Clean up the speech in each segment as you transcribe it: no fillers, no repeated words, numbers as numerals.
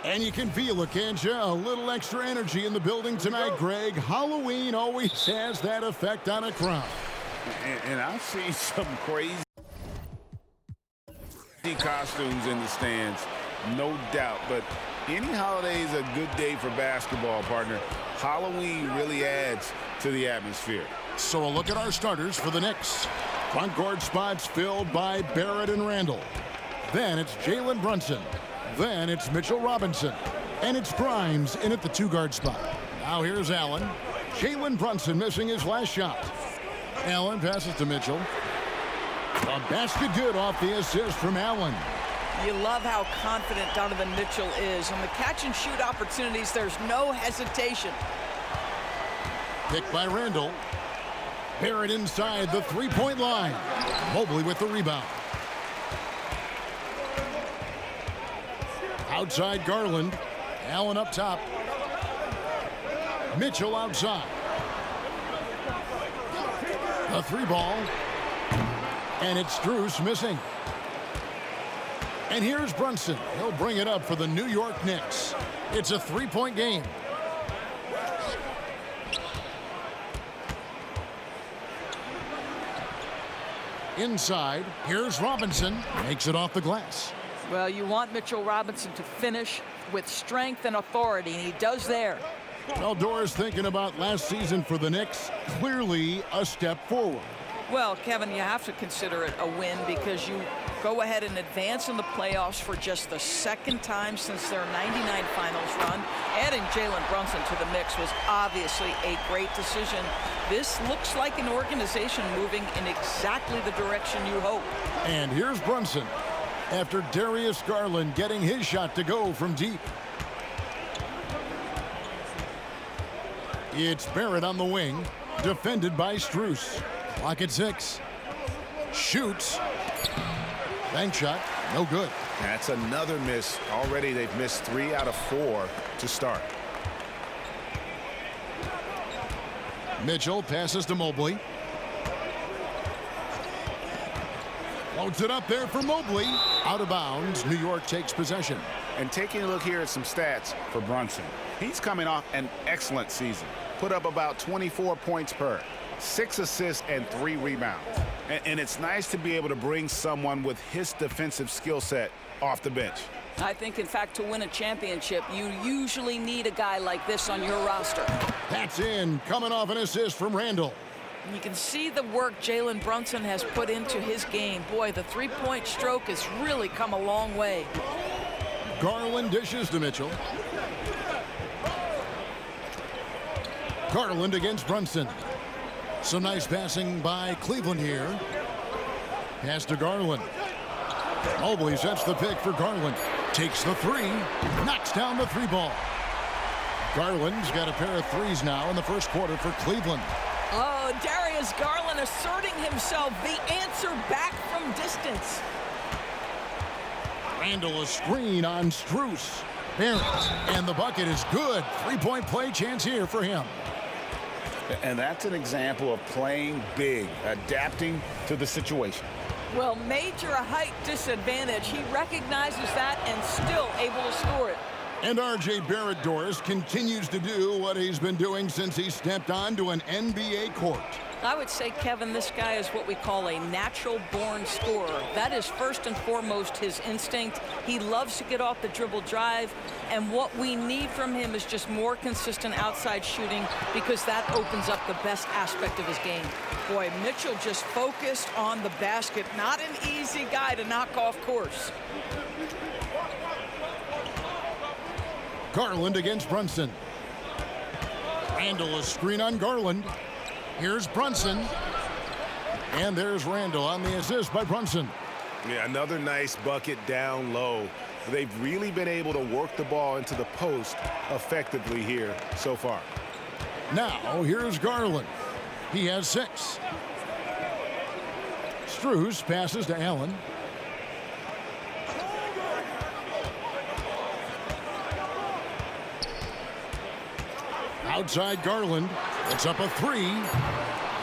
And you can feel it, can't you? A little extra energy in the building tonight, Greg. Halloween always has that effect on a crowd. And I've seen some crazy costumes in the stands, no doubt. But any holiday is a good day for basketball, partner. Halloween really adds to the atmosphere. So a look at our starters for the Knicks. Front court spots filled by Barrett and Randall. Then it's Jalen Brunson. Then it's Mitchell Robinson. And it's Grimes in at the two-guard spot. Now here's Allen. Jalen Brunson missing his last shot. Allen passes to Mitchell. A basket good off the assist from Allen. You love how confident Donovan Mitchell is. On the catch-and-shoot opportunities, there's no hesitation. Picked by Randall. Barrett inside the three-point line. Mobley with the rebound. Outside Garland. Allen up top. Mitchell outside. A three ball. And it's Strus missing. And here's Brunson. He'll bring it up for the New York Knicks. It's a three-point game. Inside, here's Robinson. Makes it off the glass. Well, you want Mitchell Robinson to finish with strength and authority, and he does there. Well, Doris, thinking about last season for the Knicks, clearly a step forward. Well, Kevin, you have to consider it a win because you go ahead and advance in the playoffs for just the second time since their '99 finals run. Adding Jalen Brunson to the mix was obviously a great decision. This looks like an organization moving in exactly the direction you hope. And here's Brunson after Darius Garland getting his shot to go from deep. It's Barrett on the wing, defended by Strus. Clock at 6. Shoots. Bank shot, no good. That's another miss. Already they've missed 3 out of 4 to start. Mitchell passes to Mobley. Floats it up there for Mobley. Out of bounds. New York takes possession. And taking a look here at some stats for Brunson. He's coming off an excellent season. Put up about 24 points per, 6 assists and 3 rebounds. And it's nice to be able to bring someone with his defensive skill set off the bench. I think, in fact, to win a championship, you usually need a guy like this on your roster. That's in, coming off an assist from Randall. You can see the work Jalen Brunson has put into his game. Boy, the three-point stroke has really come a long way. Garland dishes to Mitchell. Garland against Brunson. Some nice passing by Cleveland here. Pass to Garland. Mobley sets the pick for Garland. Takes the three. Knocks down the three ball. Garland's got a pair of threes now in the first quarter for Cleveland. Oh, Darius Garland asserting himself, the answer back from distance. Randall a screen on Strus. Barrett, and the bucket is good. Three-point play chance here for him. And that's an example of playing big, adapting to the situation. Well, major height disadvantage. He recognizes that and still able to score it. And R.J. Barrett, Doris, continues to do what he's been doing since he stepped onto an NBA court. I would say, Kevin, this guy is what we call a natural-born scorer. That is first and foremost his instinct. He loves to get off the dribble drive, and what we need from him is just more consistent outside shooting because that opens up the best aspect of his game. Boy, Mitchell just focused on the basket. Not an easy guy to knock off course. Garland against Brunson. Randall a screen on Garland. Here's Brunson. And there's Randall on the assist by Brunson. Yeah, another nice bucket down low. They've really been able to work the ball into the post effectively here so far. Now, here's Garland. He has 6. Strus passes to Allen. Outside Garland. It's up a 3.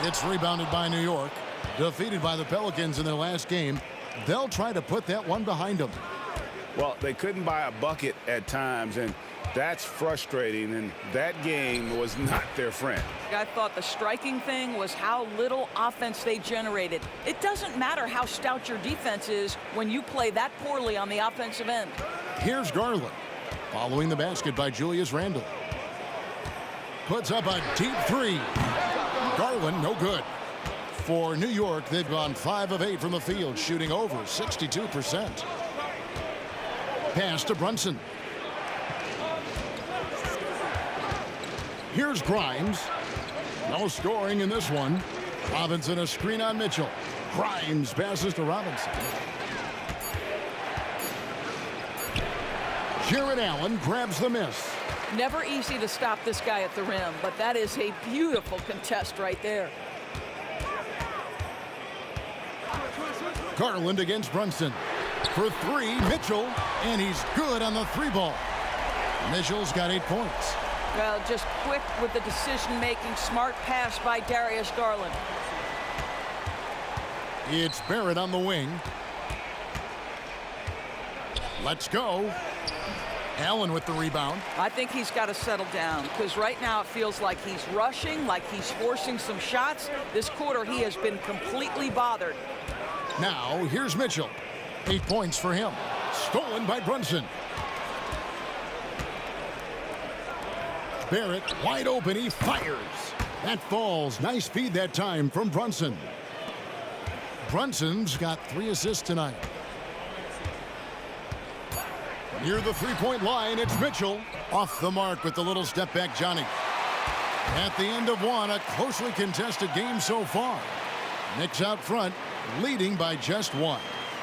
It's rebounded by New York. Defeated by the Pelicans in their last game. They'll try to put that one behind them. Well, they couldn't buy a bucket at times, and that's frustrating, and that game was not their friend. I thought the striking thing was how little offense they generated. It doesn't matter how stout your defense is when you play that poorly on the offensive end. Here's Garland, following the basket by Julius Randle. Puts up a deep three. Garland, no good. For New York, they've gone 5 of 8 from the field, shooting over 62%. Pass to Brunson. Here's Grimes. No scoring in this one. Robinson a screen on Mitchell. Grimes passes to Robinson. Jared Allen grabs the miss. Never easy to stop this guy at the rim, but that is a beautiful contest right there. Garland against Brunson. For 3, Mitchell, and he's good on the 3-ball. Mitchell's got 8 points. Well, just quick with the decision-making, smart pass by Darius Garland. It's Barrett on the wing. Let's go. Allen with the rebound. I think he's got to settle down because right now it feels like he's rushing, like he's forcing some shots. This quarter he has been completely bothered. Now here's Mitchell. 8 points for him. Stolen by Brunson. Barrett wide open. He fires. That falls. Nice feed that time from Brunson. Brunson's got 3 assists tonight. Near the 3-point line, it's Mitchell. Off the mark with the little step back, Johnny. At the end of one, a closely contested game so far. Knicks out front, leading by just 1.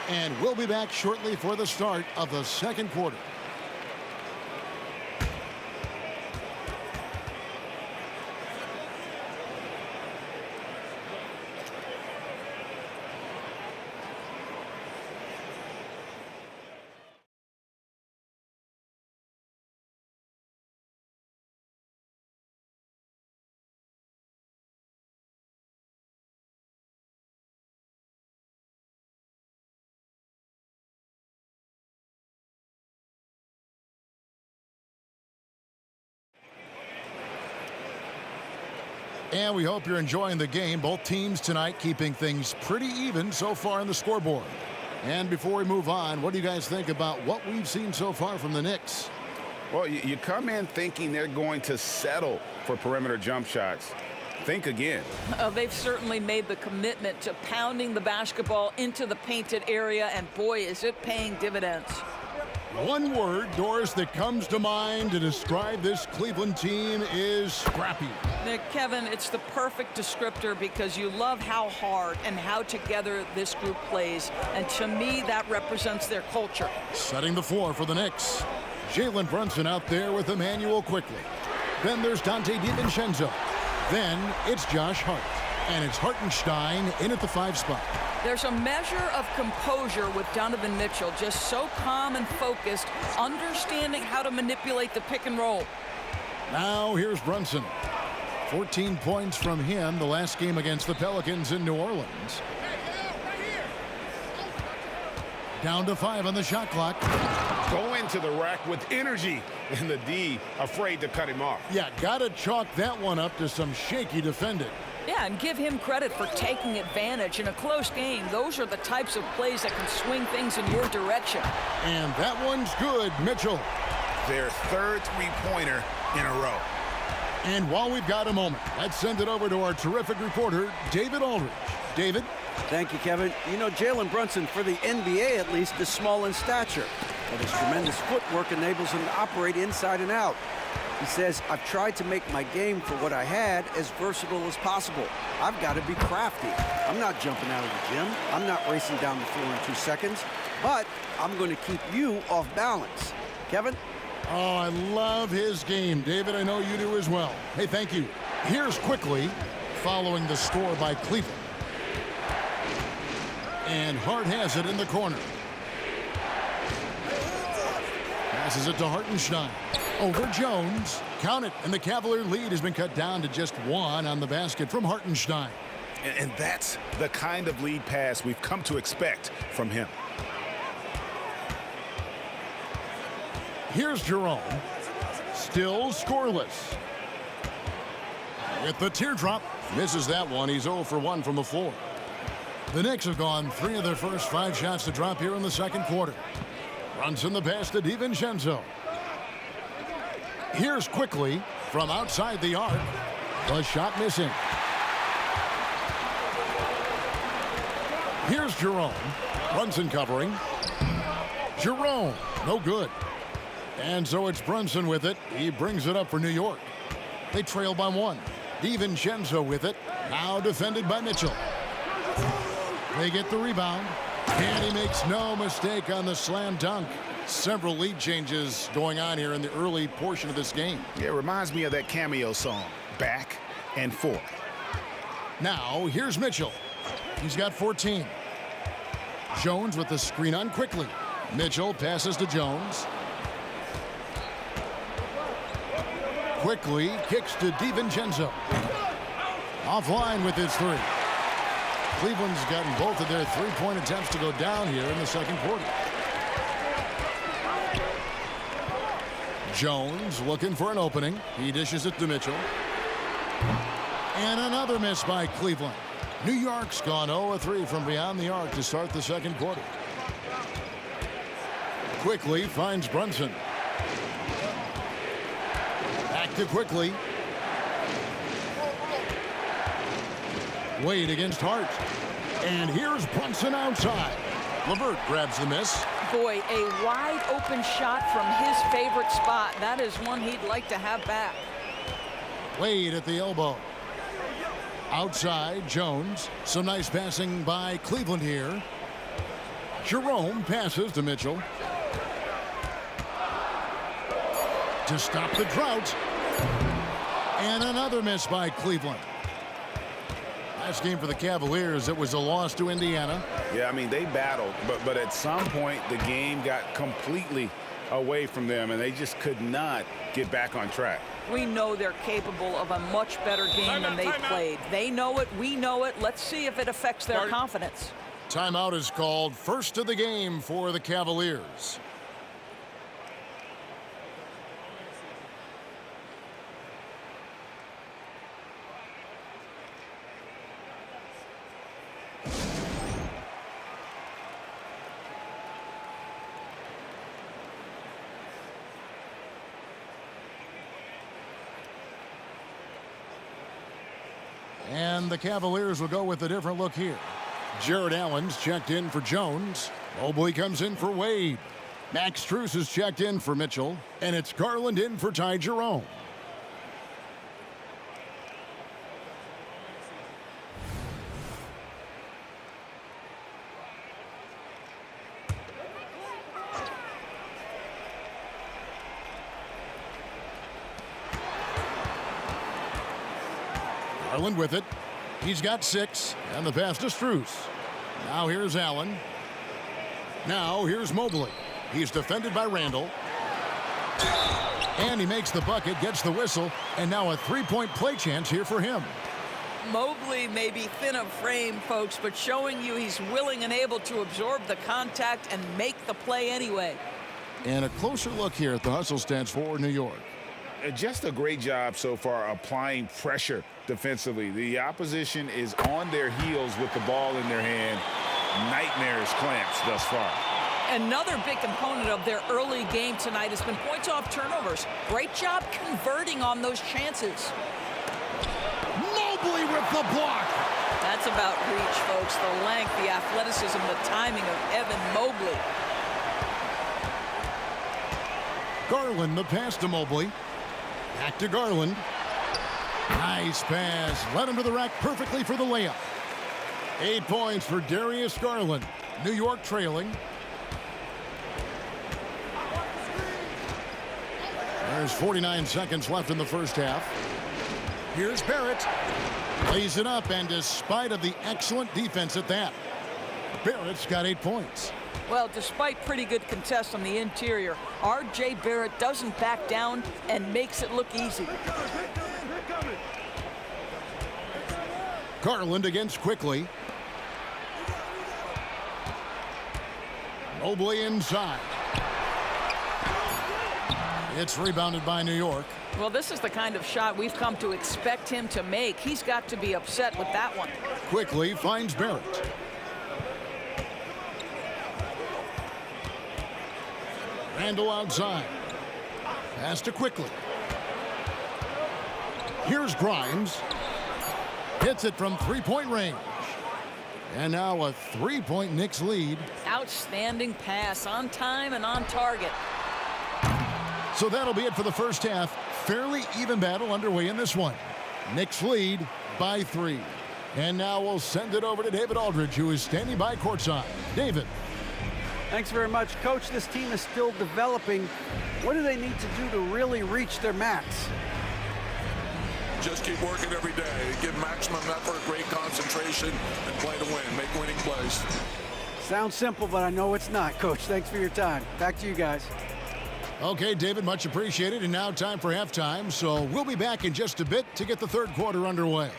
And we'll be back shortly for the start of the second quarter. And we hope you're enjoying the game. Both teams tonight keeping things pretty even so far on the scoreboard. And before we move on, what do you guys think about what we've seen so far from the Knicks? Well, you come in thinking they're going to settle for perimeter jump shots. Think again. They've certainly made the commitment to pounding the basketball into the painted area, and boy, is it paying dividends. One word, Doris, that comes to mind to describe this Cleveland team is scrappy. Kevin, it's the perfect descriptor because you love how hard and how together this group plays. And to me, that represents their culture. Setting the floor for the Knicks. Jalen Brunson out there with Emmanuel quickly. Then there's Dante DiVincenzo. Then it's Josh Hart. And it's Hartenstein in at the 5 spot. There's a measure of composure with Donovan Mitchell, just so calm and focused, understanding how to manipulate the pick and roll. Now here's Brunson. 14 points from him the last game against the Pelicans in New Orleans. Down to 5 on the shot clock. Go into the rack with energy, and the D afraid to cut him off. Yeah, gotta chalk that one up to some shaky defending. Yeah, and give him credit for taking advantage in a close game. Those are the types of plays that can swing things in your direction. And that one's good, Mitchell. Their 3rd three-pointer in a row. And while we've got a moment, let's send it over to our terrific reporter, David Aldridge. David? Thank you, Kevin. You know, Jalen Brunson, for the NBA at least, is small in stature, but his tremendous footwork enables him to operate inside and out. He says, I've tried to make my game for what I had as versatile as possible. I've got to be crafty. I'm not jumping out of the gym. I'm not racing down the floor in 2 seconds, but I'm going to keep you off balance. Kevin? Oh, I love his game. David, I know you do as well. Hey, thank you. Here's quickly, following the score by Cleveland. And Hart has it in the corner. Passes it to Hartenstein. Over Jones. Count it. And the Cavalier lead has been cut down to just 1 on the basket from Hartenstein. And that's the kind of lead pass we've come to expect from him. Here's Jerome. Still scoreless. With the teardrop. Misses that one. He's 0 for 1 from the floor. The Knicks have gone 3 of their first 5 shots to drop here in the second quarter. Brunson the pass to DiVincenzo. Here's quickly from outside the arc. The shot missing. Here's Jerome. Brunson covering. Jerome, no good. And so it's Brunson with it. He brings it up for New York. They trail by 1. DiVincenzo with it. Now defended by Mitchell. They get the rebound. And he makes no mistake on the slam dunk. Several lead changes going on here in the early portion of this game. Yeah, it reminds me of that Cameo song, Back and Forth. Now, here's Mitchell. He's got 14. Jones with the screen on quickly. Mitchell passes to Jones. Quickly kicks to DiVincenzo. Offline with his 3. Cleveland's gotten both of their 3-point attempts to go down here in the second quarter. Jones looking for an opening. He dishes it to Mitchell. And another miss by Cleveland. New York's gone 0-3 from beyond the arc to start the second quarter. Quickly finds Brunson. Back to Quickly. Wade against Hart. And here's Brunson outside. LeVert grabs the miss. Boy, a wide open shot from his favorite spot. That is one he'd like to have back. Wade at the elbow. Outside, Jones. Some nice passing by Cleveland here. Jerome passes to Mitchell. To stop the drought. And another miss by Cleveland. Last game for the Cavaliers, it was a loss to Indiana. Yeah, I mean, they battled, but at some point the game got completely away from them, and they just could not get back on track. We know they're capable of a much better game than they played. They know it, we know it. Let's see if it affects their confidence. Timeout is called. First of the game for the Cavaliers. And the Cavaliers will go with a different look here. Jared Allen's checked in for Jones. Mobley comes in for Wade. Max Strus is checked in for Mitchell. And it's Garland in for Ty Jerome. Garland with it. He's got 6. And the pass to Strus. Now here's Allen. Now here's Mobley. He's defended by Randall. And he makes the bucket, gets the whistle, and now a 3-point play chance here for him. Mobley may be thin of frame, folks, but showing you he's willing and able to absorb the contact and make the play anyway. And a closer look here at the hustle stats for New York. Just a great job so far applying pressure defensively. The opposition is on their heels with the ball in their hand. Nightmares clamps thus far. Another big component of their early game tonight has been points off turnovers. Great job converting on those chances. Mobley with the block. That's about reach, folks. The length, the athleticism, the timing of Evan Mobley. Garland, the pass to Mobley. Back to Garland. Nice pass. Led him to the rack perfectly for the layup. 8 points for Darius Garland. New York trailing. There's 49 seconds left in the first half. Here's Barrett. Lays it up, and despite of the excellent defense at that, Barrett's got 8 points. Well, despite pretty good contests on the interior, R.J. Barrett doesn't back down and makes it look easy. Garland against Quickly. Mobley inside. It's rebounded by New York. Well, this is the kind of shot we've come to expect him to make. He's got to be upset with that one. Quickly finds Barrett. Randall outside. Pass to Quickly. Here's Grimes. Hits it from three-point range. And now a three-point Knicks lead. Outstanding pass, on time and on target. So that'll be it for the first half. Fairly even battle underway in this one. Knicks lead by 3. And now we'll send it over to David Aldridge, who is standing by courtside. David. Thanks very much, Coach. This team is still developing. What do they need to do to really reach their max? Just keep working every day. Give maximum effort, great concentration, and play to win. Make winning plays. Sounds simple, but I know it's not, Coach. Thanks for your time. Back to you guys. Okay, David, much appreciated. And now time for halftime. So we'll be back in just a bit to get the third quarter underway.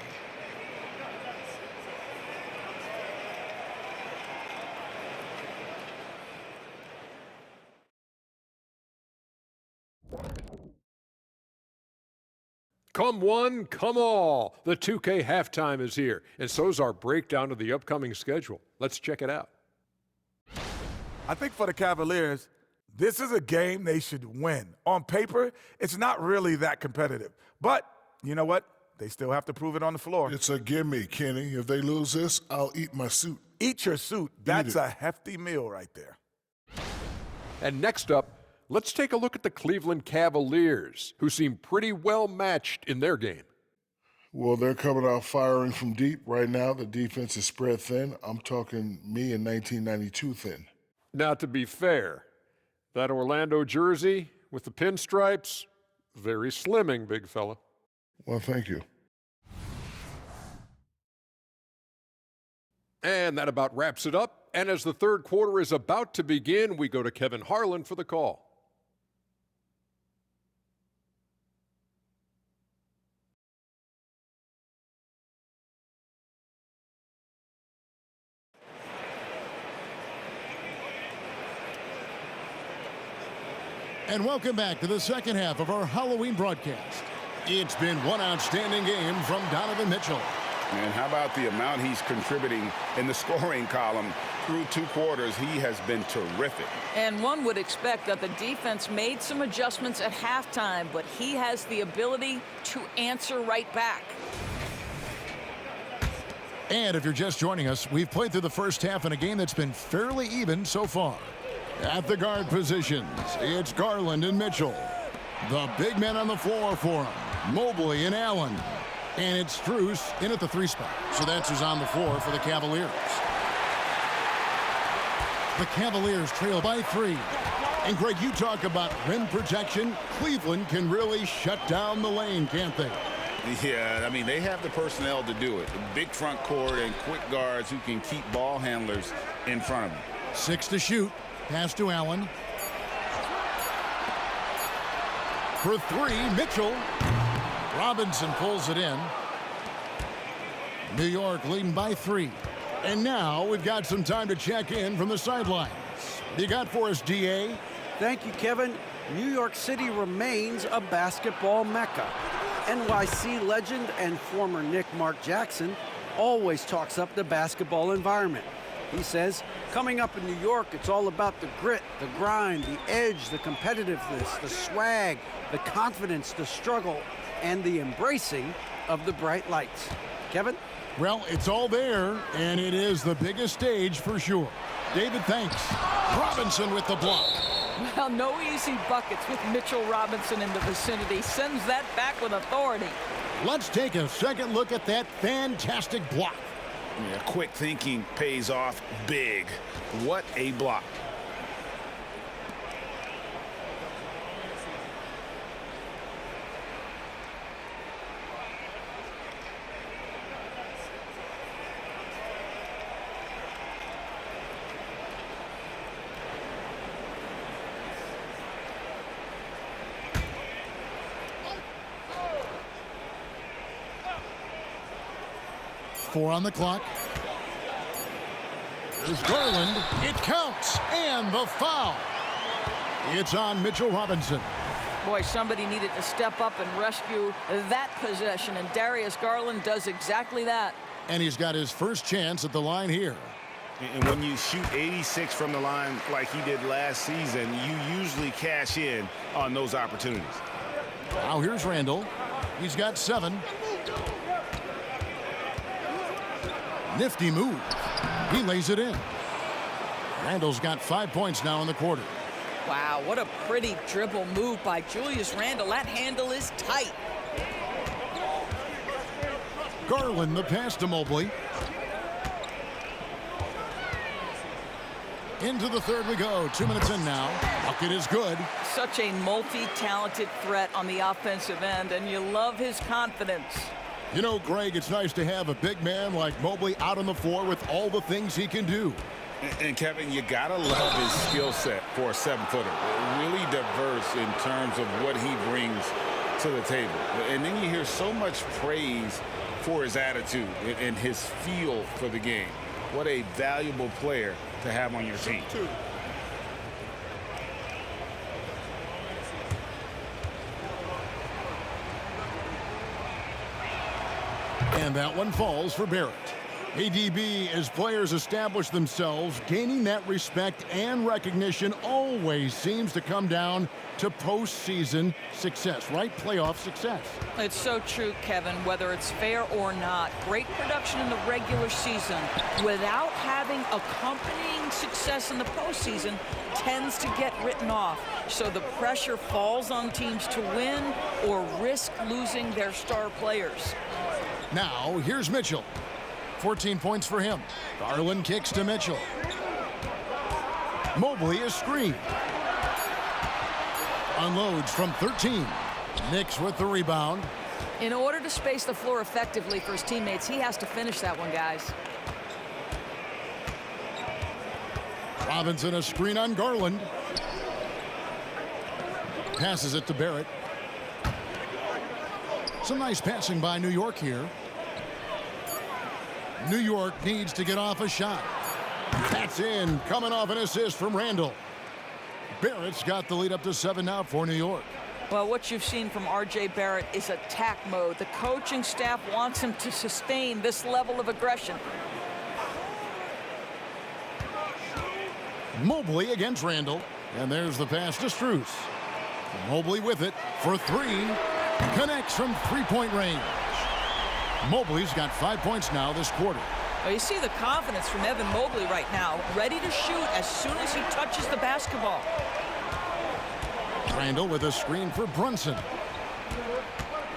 Come one, come all. The 2K halftime is here, and so's our breakdown of the upcoming schedule. Let's check it out. I think for the Cavaliers, this is a game they should win. On paper, it's not really that competitive. But you know what? They still have to prove it on the floor. It's a gimme, Kenny. If they lose this, I'll eat my suit. Eat your suit. That's a hefty meal right there. And next up, let's take a look at the Cleveland Cavaliers, who seem pretty well matched in their game. Well, they're coming out firing from deep. Right now, the defense is spread thin. I'm talking me in 1992 thin. Now, to be fair, that Orlando jersey with the pinstripes, very slimming, big fella. Well, thank you. And that about wraps it up. And as the third quarter is about to begin, we go to Kevin Harlan for the call. And welcome back to the second half of our Halloween broadcast. It's been one outstanding game from Donovan Mitchell. And how about the amount he's contributing in the scoring column through 2 quarters? He has been terrific. And one would expect that the defense made some adjustments at halftime, but he has the ability to answer right back. And if you're just joining us, we've played through the first half in a game that's been fairly even so far. At the guard positions, it's Garland and Mitchell. The big men on the floor for him, Mobley and Allen. And it's Strus in at the 3 spot. So that's who's on the floor for the Cavaliers. The Cavaliers trail by 3. And Greg, you talk about rim protection. Cleveland can really shut down the lane, can't they? Yeah, I mean, they have the personnel to do it. A big front court and quick guards who can keep ball handlers in front of them. 6 to shoot. Pass to Allen. For 3, Mitchell. Robinson pulls it in. New York leading by 3. And now we've got some time to check in from the sidelines. What do you got for us, DA? Thank you, Kevin. New York City remains a basketball mecca. NYC legend and former Knick Mark Jackson always talks up the basketball environment. He says, coming up in New York, it's all about the grit, the grind, the edge, the competitiveness, the swag, the confidence, the struggle, and the embracing of the bright lights. Kevin? Well, it's all there, and it is the biggest stage for sure. David, thanks. Robinson with the block. Well, no easy buckets with Mitchell Robinson in the vicinity. Sends that back with authority. Let's take a second look at that fantastic block. Yeah, quick thinking pays off big. What a block. Four on the clock. There's Garland. It counts. And the foul. It's on Mitchell Robinson. Boy, somebody needed to step up and rescue that possession, and Darius Garland does exactly that. And he's got his first chance at the line here. And when you shoot 86 from the line like he did last season, you usually cash in on those opportunities. Now here's Randall. He's got 7. Nifty move. He lays it in. Randall's got 5 points now in the quarter. Wow, what a pretty dribble move by Julius Randle. That handle is tight. Garland the pass to Mobley. Into the third we go. 2 minutes in now. Bucket is good. Such a multi-talented threat on the offensive end, and you love his confidence. You know, Greg, it's nice to have a big man like Mobley out on the floor with all the things he can do. And Kevin, you gotta love his skill set for a 7-footer. Really diverse in terms of what he brings to the table. And then you hear so much praise for his attitude and his feel for the game. What a valuable player to have on your team. And that one falls for Barrett. ADB, as players establish themselves, gaining that respect and recognition always seems to come down to postseason success, right? Playoff success. It's so true, Kevin, whether it's fair or not. Great production in the regular season without having accompanying success in the postseason tends to get written off. So the pressure falls on teams to win or risk losing their star players. Now, here's Mitchell. 14 points for him. Garland kicks to Mitchell. Mobley is screened. Unloads from 13. Knicks with the rebound. In order to space the floor effectively for his teammates, he has to finish that one, guys. Robinson a screen on Garland. Passes it to Barrett. Some nice passing by New York here. New York needs to get off a shot. That's in, coming off an assist from Randall. Barrett's got the lead up to 7 now for New York. Well, what you've seen from R.J. Barrett is attack mode. The coaching staff wants him to sustain this level of aggression. Mobley against Randall. And there's the pass to Strus. Mobley with it for 3. Connects from three-point range. Mobley's got 5 points now this quarter. Well, you see the confidence from Evan Mobley right now, ready to shoot as soon as he touches the basketball. Randall with a screen for Brunson.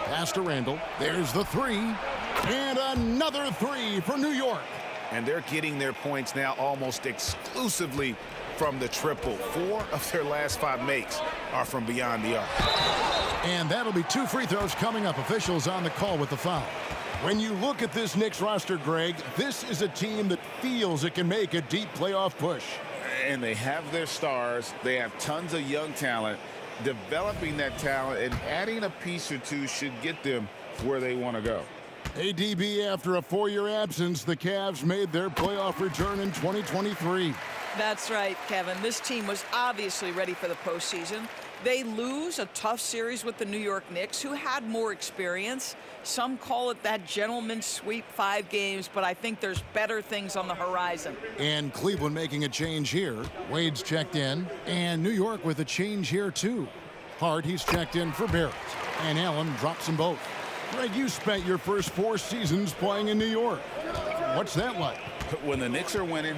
Pass to Randall. There's the 3. And another 3 for New York. And they're getting their points now almost exclusively from the triple. 4 of their last 5 makes are from beyond the arc. And that'll be 2 free throws coming up. Officials on the call with the foul. When you look at this Knicks roster, Greg, this is a team that feels it can make a deep playoff push. And they have their stars. They have tons of young talent. Developing that talent and adding a piece or two should get them where they want to go. ADB, after a 4-year absence, the Cavs made their playoff return in 2023. That's right, Kevin. This team was obviously ready for the postseason. They lose a tough series with the New York Knicks, who had more experience. Some call it that gentleman's sweep, 5 games, but I think there's better things on the horizon. And Cleveland making a change here. Wade's checked in, and New York with a change here, too. Hart, he's checked in for Barrett, and Allen drops them both. Greg, you spent your first 4 seasons playing in New York. What's that like? When the Knicks are winning,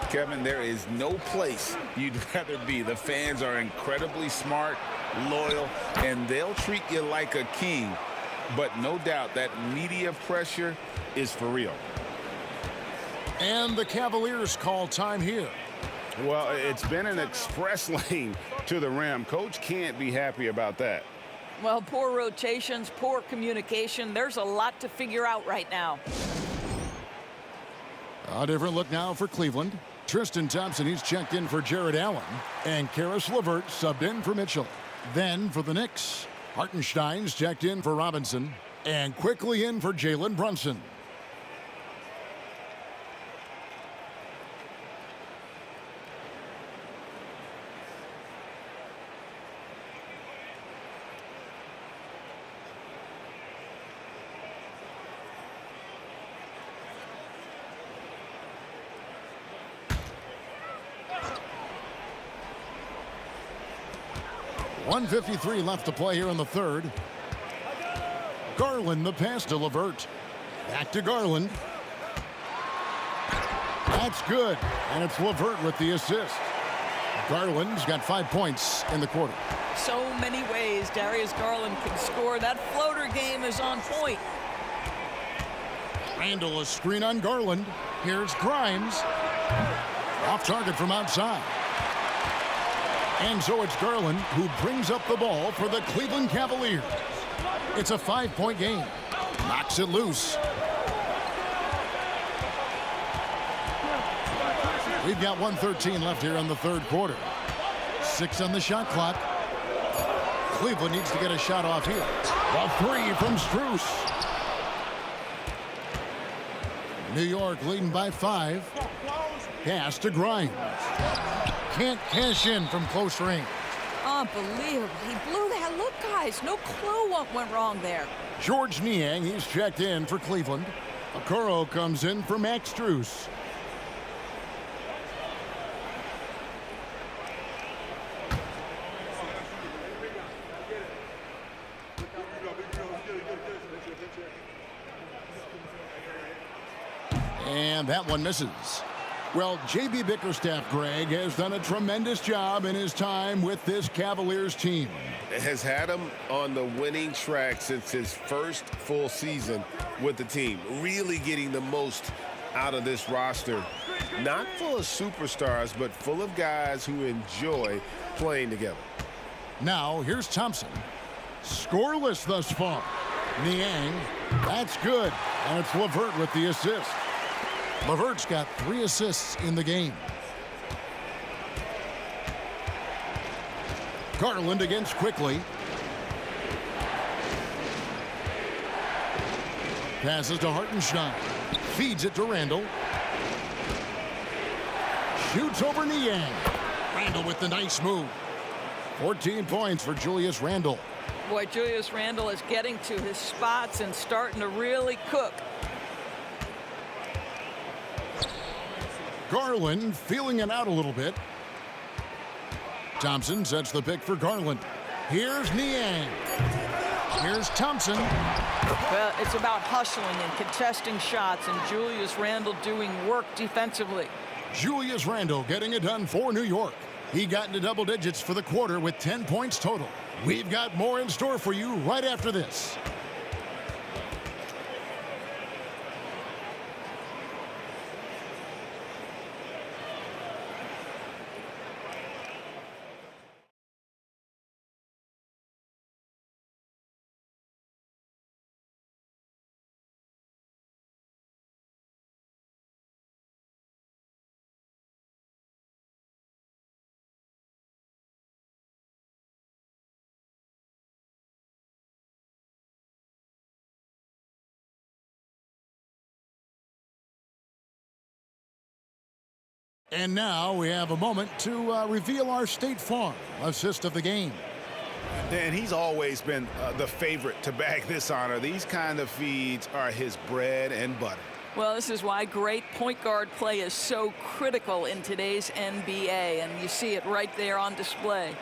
Kevin, there is no place you'd rather be. The fans are incredibly smart, loyal, and they'll treat you like a king. But no doubt that media pressure is for real. And the Cavaliers call time here. Well, it's been an express lane to the rim. Coach can't be happy about that. Well, poor rotations, poor communication. There's a lot to figure out right now. A different look now for Cleveland. Tristan Thompson, he's checked in for Jared Allen. And Karis LeVert subbed in for Mitchell. Then for the Knicks, Hartenstein's checked in for Robinson. And quickly in for Jalen Brunson. 1:53 left to play here in the third. Garland, the pass to LeVert. Back to Garland. That's good, and it's LeVert with the assist. Garland's got 5 points in the quarter. So many ways Darius Garland can score. That floater game is on point. Randall, a screen on Garland. Here's Grimes. Off target from outside. And so it's Garland who brings up the ball for the Cleveland Cavaliers. It's a 5-point game. Knocks it loose. We've got 1:13 left here in the third quarter. 6 on the shot clock. Cleveland needs to get a shot off here. A 3 from Strus. New York leading by 5. Pass to Grimes. Can't cash in from close range. Unbelievable. He blew that. Look, guys, no clue what went wrong there. George Niang, he's checked in for Cleveland. Okoro comes in for Max Strus. And that one misses. Well, J.B. Bickerstaff, Greg, has done a tremendous job in his time with this Cavaliers team. Has had him on the winning track since his first full season with the team. Really getting the most out of this roster. Not full of superstars, but full of guys who enjoy playing together. Now, here's Thompson. Scoreless thus far. Niang, that's good. And it's LeVert with the assist. LeVert's got 3 assists in the game. Garland against quickly. Passes to Hartenstein. Feeds it to Randall. Shoots over Niang. Randall with the nice move. 14 points for Julius Randall. Boy, Julius Randall is getting to his spots and starting to really cook. Garland feeling it out a little bit. Thompson sets the pick for Garland. Here's Niang. Here's Thompson. Well, it's about hustling and contesting shots, and Julius Randall doing work defensively. Julius Randall getting it done for New York. He got into double digits for the quarter with 10 points total. We've got more in store for you right after this. And now we have a moment to reveal our State Farm assist of the game. And he's always been the favorite to bag this honor. These kind of feeds are his bread and butter. Well, this is why great point guard play is so critical in today's NBA, and you see it right there on display.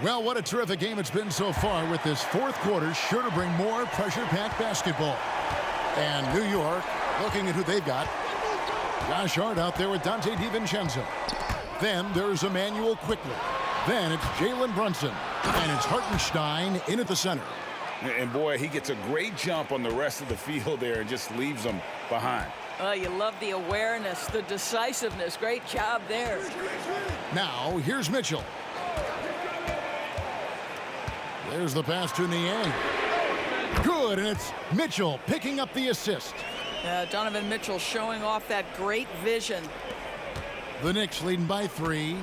Well, what a terrific game it's been so far, with this fourth quarter sure to bring more pressure-packed basketball. And New York looking at who they've got. Josh Hart out there with Dante DiVincenzo. Then there's Emmanuel Quickly. Then it's Jalen Brunson. And it's Hartenstein in at the center. And boy, he gets a great jump on the rest of the field there and just leaves them behind. Oh, you love the awareness, the decisiveness. Great job there. Now, here's Mitchell. There's the pass to Niang. Good, and it's Mitchell picking up the assist. Donovan Mitchell showing off that great vision. The Knicks leading by 3.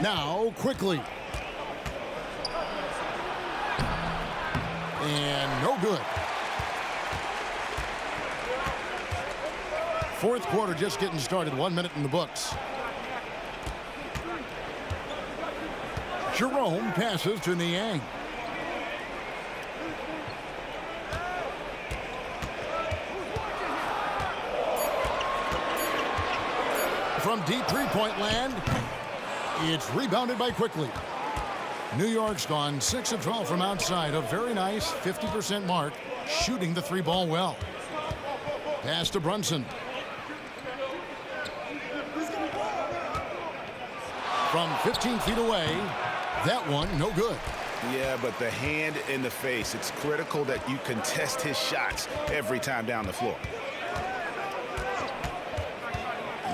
Now, Quickly. And no good. Fourth quarter just getting started. 1 minute in the books. Jerome passes to Niang. From deep three-point land, it's rebounded by Quickly. New York's gone 6 of 12 from outside. A very nice 50% mark, shooting the three ball well. Pass to Brunson. From 15 feet away, that one no good. Yeah, but the hand in the face, it's critical that you contest his shots every time down the floor.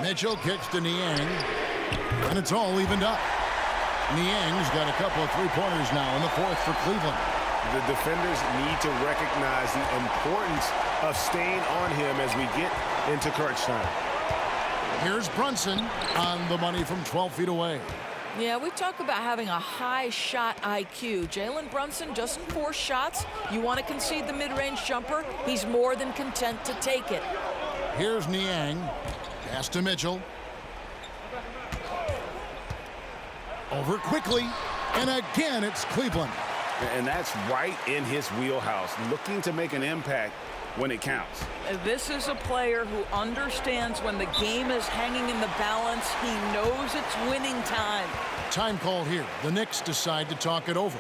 Mitchell kicks to Niang, and it's all evened up. Niang's got a couple of three-pointers now in the fourth for Cleveland. The defenders need to recognize the importance of staying on him as we get into crunch time. Here's Brunson on the money from 12 feet away. Yeah, we talk about having a high shot IQ. Jalen Brunson doesn't force shots. You want to concede the mid-range jumper, he's more than content to take it. Here's Niang. Pass to Mitchell. Over Quickly, and again it's Cleveland. And that's right in his wheelhouse, looking to make an impact when it counts. This is a player who understands when the game is hanging in the balance. He knows it's winning time. Time call here. The Knicks decide to talk it over.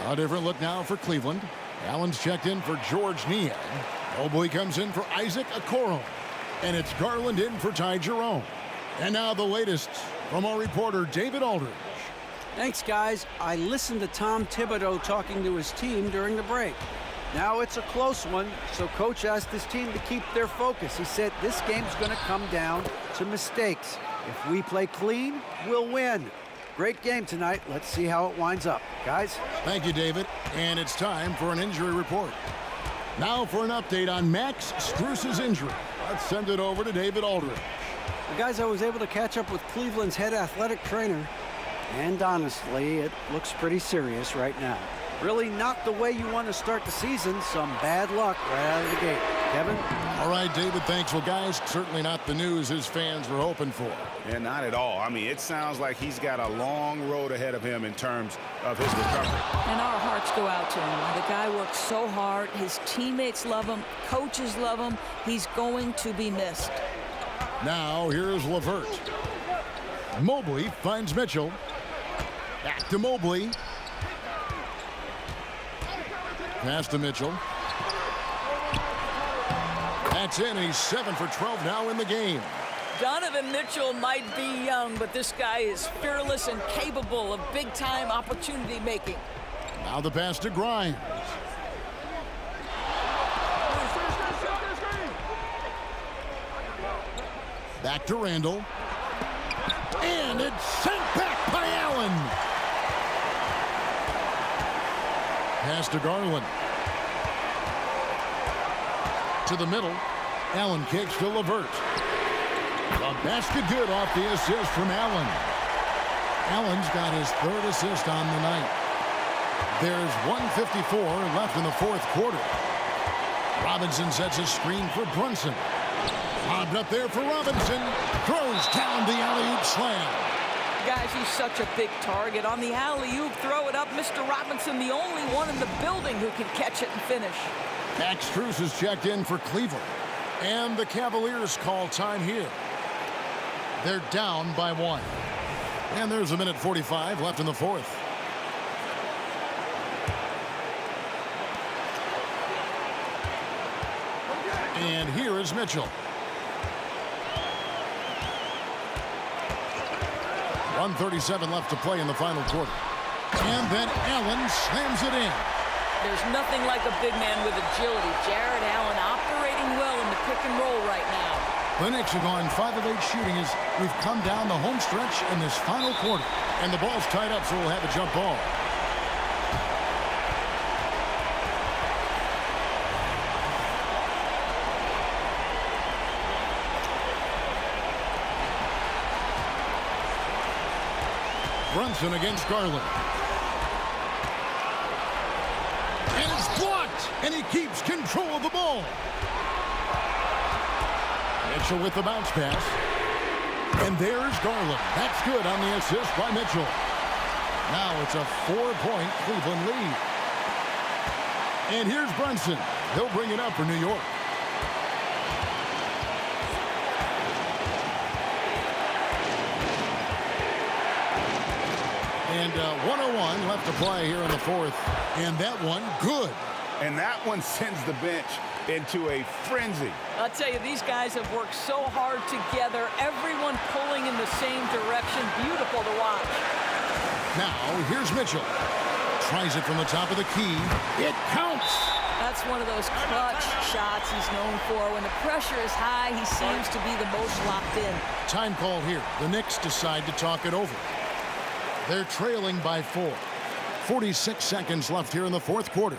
A different look now for Cleveland. Allen's checked in for George Niang. Mobley comes in for Isaac Okoro. And it's Garland in for Ty Jerome. And now the latest from our reporter, David Aldridge. Thanks, guys. I listened to Tom Thibodeau talking to his team during the break. Now it's a close one, so Coach asked his team to keep their focus. He said this game's going to come down to mistakes. If we play clean, we'll win. Great game tonight. Let's see how it winds up. Guys? Thank you, David. And it's time for an injury report. Now for an update on Max Strus's injury. Let's send it over to David Aldridge. Well, guys, I was able to catch up with Cleveland's head athletic trainer. And honestly, it looks pretty serious right now. Really not the way you want to start the season. Some bad luck right out of the gate. Kevin? All right, David, thanks. Well, guys, certainly not the news his fans were hoping for. And not at all. I mean, it sounds like he's got a long road ahead of him in terms of his recovery. And our hearts go out to him. The guy works so hard. His teammates love him. Coaches love him. He's going to be missed. Now, here's LeVert. Mobley finds Mitchell. Back to Mobley. Pass to Mitchell. That's in. He's 7 for 12 now in the game. Donovan Mitchell might be young, but this guy is fearless and capable of big-time opportunity making. Now the pass to Grimes. Back to Randall. And it's sent back by Allen. Pass to Garland. To the middle. Allen kicks to LeVert. A basket good off the assist from Allen. Allen's got his third assist on the night. There's 1:54 left in the fourth quarter. Robinson sets a screen for Brunson. Lobbed up there for Robinson. Throws down the alley-oop slam. Guys, he's such a big target. On the alley-oop, throw it up. Mr. Robinson, the only one in the building who can catch it and finish. Max Strus is checked in for Cleveland. And the Cavaliers call time here. They're down by 1. And there's a minute 45 left in the fourth. And here is Mitchell. 1:37 left to play in the final quarter. And then Allen slams it in. There's nothing like a big man with agility. Jared Allen operating well in the pick and roll right now. The Knicks have gone 5 of 8 shooting as we've come down the home stretch in this final quarter. And the ball's tied up, so we'll have a jump ball. Brunson against Garland. And it's blocked, and he keeps control of the ball. Mitchell with the bounce pass. And there's Garland. That's good on the assist by Mitchell. Now it's a 4-point Cleveland lead. And here's Brunson. He'll bring it up for New York. And 1:01 left to play here in the fourth. And that one, good. And that one sends the bench into a frenzy. I'll tell you, these guys have worked so hard together. Everyone pulling in the same direction. Beautiful to watch. Now, here's Mitchell. Tries it from the top of the key. It counts. That's one of those clutch shots he's known for. When the pressure is high, he seems to be the most locked in. Time called here. The Knicks decide to talk it over. They're trailing by 4. 46 seconds left here in the fourth quarter.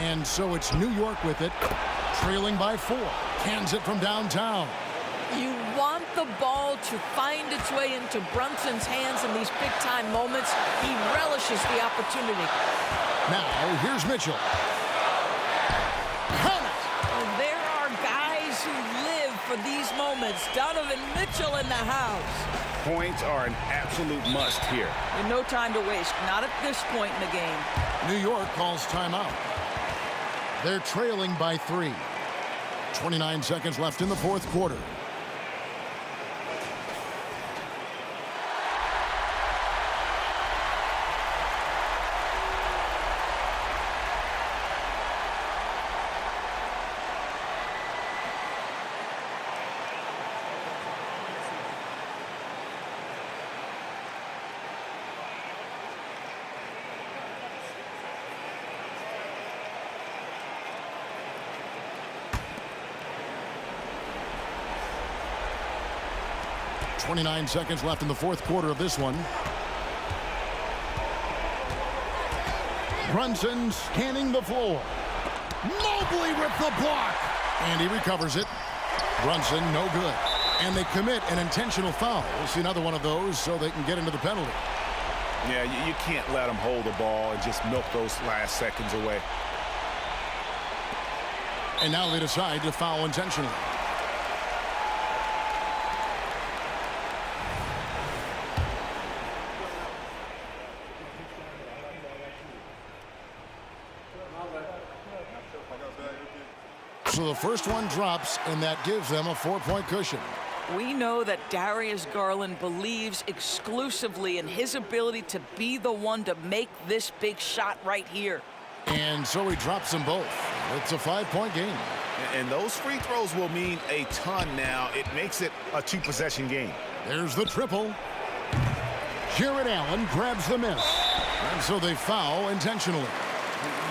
And so it's New York with it, trailing by 4. Cans it from downtown. You want the ball to find its way into Brunson's hands in these big-time moments. He relishes the opportunity. Now, here's Mitchell. Count it! And there are guys who live for these moments. Donovan Mitchell in the house. Points are an absolute must here. And no time to waste, not at this point in the game. New York calls timeout. They're trailing by 3. 29 seconds left in the fourth quarter. .29 seconds left in the fourth quarter of this one. Brunson scanning the floor. Mobley with the block. And he recovers it. Brunson, no good. And they commit an intentional foul. We'll see another one of those so they can get into the penalty. Yeah, you can't let them hold the ball and just milk those last seconds away. And now they decide to foul intentionally. So the first one drops, and that gives them a 4-point cushion. We know that Darius Garland believes exclusively in his ability to be the one to make this big shot right here. And so he drops them both. It's a 5-point game. And those free throws will mean a ton now. It makes it a 2-possession game. There's the triple. Jared Allen grabs the miss. And so they foul intentionally.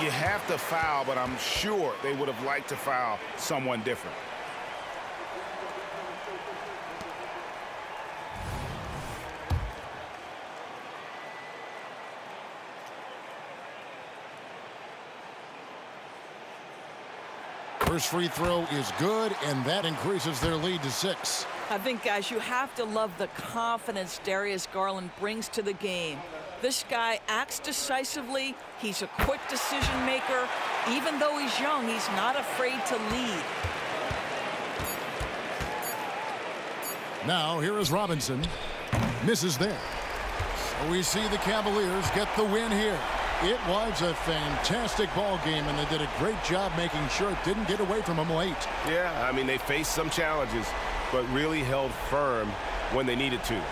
You have to foul, but I'm sure they would have liked to foul someone different. First free throw is good, and that increases their lead to 6. I think, guys, you have to love the confidence Darius Garland brings to the game. This guy acts decisively. He's a quick decision maker. Even though he's young, he's not afraid to lead. Now, here is Robinson. Misses there. So we see the Cavaliers get the win here. It was a fantastic ball game, and they did a great job making sure it didn't get away from them late. Yeah, I mean, they faced some challenges, but really held firm when they needed to.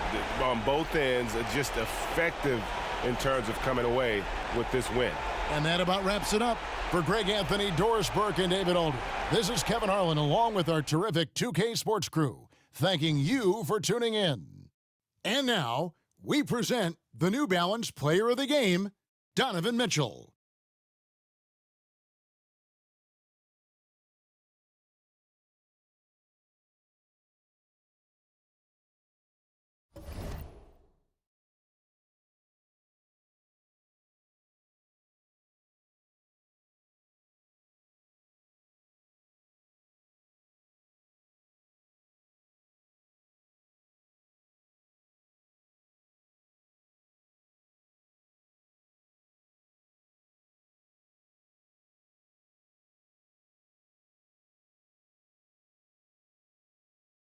On both ends, just effective in terms of coming away with this win. And that about wraps it up. For Greg Anthony, Doris Burke, and David Alder, this is Kevin Harlan along with our terrific 2K Sports crew, thanking you for tuning in. And now, we present the New Balance Player of the Game, Donovan Mitchell.